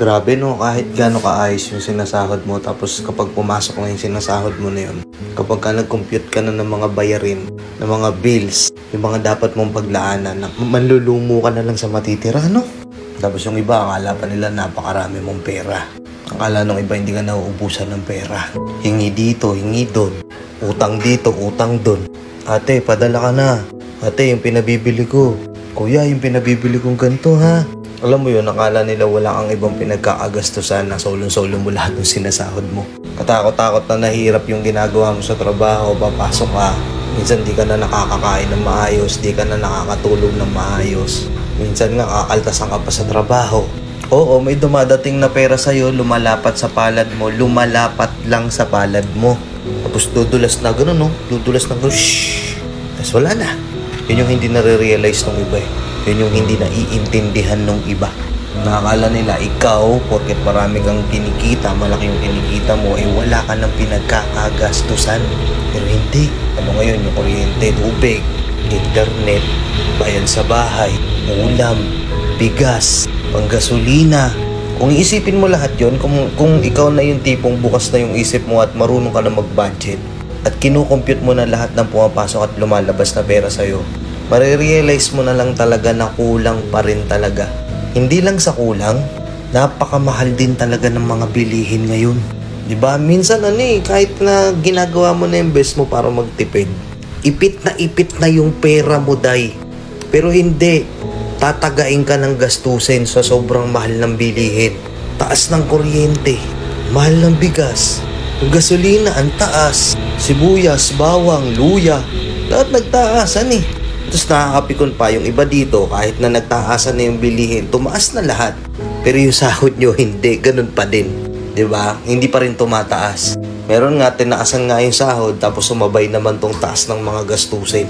Grabe no, kahit gaano kaayos yung sinasahod mo, tapos kapag pumasok na yung sinasahod mo na yun, kapag ka nag-compute ka na ng mga bayarin, ng mga bills, yung mga dapat mong paglaanan, manlulumo ka na lang sa matitira, no? Tapos yung iba, akala pa nila napakarami mong pera. Akala nung iba hindi ka nauubusan ng pera. Hingi dito, hingi doon. Utang dito, utang doon. Ate, padala ka na. Ate, yung pinabibili ko. Kuya, yung pinabibili kong ganito, ha? Alam mo yun, akala nila wala kang ibang pinagkakagastusan na solong-solo mo lahat ng sinasahod mo. Katakot-takot na nahirap yung ginagawa mo sa trabaho, papasok ka. Minsan di ka na nakakakain ng maayos, di ka na nakakatulog ng maayos. Minsan nga kakaltasan ka pa sa trabaho. Oo, may dumadating na pera sa'yo, lumalapat sa palad mo, lumalapat lang sa palad mo. Tapos dudulas na gano'n, no? Dudulas na gano'n, shhh. Tapos wala na. Yun yung hindi nare-realize ng iba eh. Yun yung hindi naiintindihan ng iba. Nakakala nila, ikaw, porket marami kang kinikita, malaki yung kinikita mo, eh wala ka ng pinagkakagastusan. Pero hindi. Ano ngayon, yung kuryente, tubig, internet, bayan sa bahay, ulam, bigas, panggasolina. Kung iisipin mo lahat yun, kung ikaw na yung tipong bukas na yung isip mo at marunong ka na mag-budget, at kinukompute mo na lahat ng pumapasok at lumalabas na pera sa'yo, marirealize mo na lang talaga na kulang pa rin talaga. Hindi lang sa kulang, napakamahal din talaga ng mga bilihin ngayon. Diba? Minsan kahit na ginagawa mo na yung best mo para magtipid, ipit na yung pera mo, day. Pero hindi, tatagain ka ng gastusin sa sobrang mahal ng bilihin. Taas ng kuryente, mahal ng bigas, yung gasolina ang taas, sibuyas, bawang, luya, lahat nagtaasan eh. Tapos nakakapikon pa yung iba dito, kahit na nagtaasan na yung bilihin, tumaas na lahat. Pero yung sahod nyo hindi, ganun pa din. Diba? Hindi pa rin tumataas. Meron nga, tinaasan nga yung sahod, tapos sumabay naman tong taas ng mga gastusin.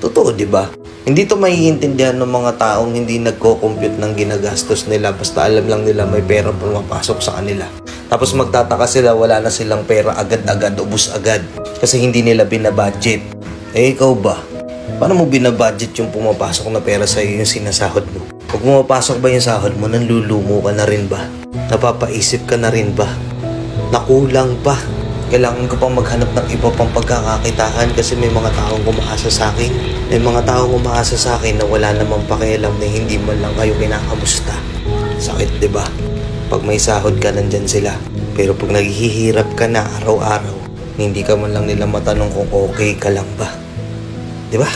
Totoo, diba? Hindi to maiintindihan ng mga taong hindi nagko-compute ng ginagastos nila, basta alam lang nila may pera pumapasok sa kanila. Tapos magtataka sila, wala na silang pera agad-agad, ubus agad. Kasi hindi nila binabudget. Eh, ikaw ba? Paano mo binabudget yung pumapasok na pera sa'yo, yung sinasahod mo? Pag pumapasok ba yung sahod mo, nanlulumo ka na rin ba? Napapaisip ka na rin ba? Nakulang pa. Kailangan ko pang maghanap ng iba pang pagkakakitaan kasi may mga taong umaasa sa akin. May mga taong umaasa sa akin na wala namang pakialam na hindi man lang kayo kinakamusta. Sakit, diba? Pag may sahod ka, nandyan sila. Pero pag naghihirap ka na araw-araw, hindi ka man lang nila matanong kung okay ka lang ba. Diba?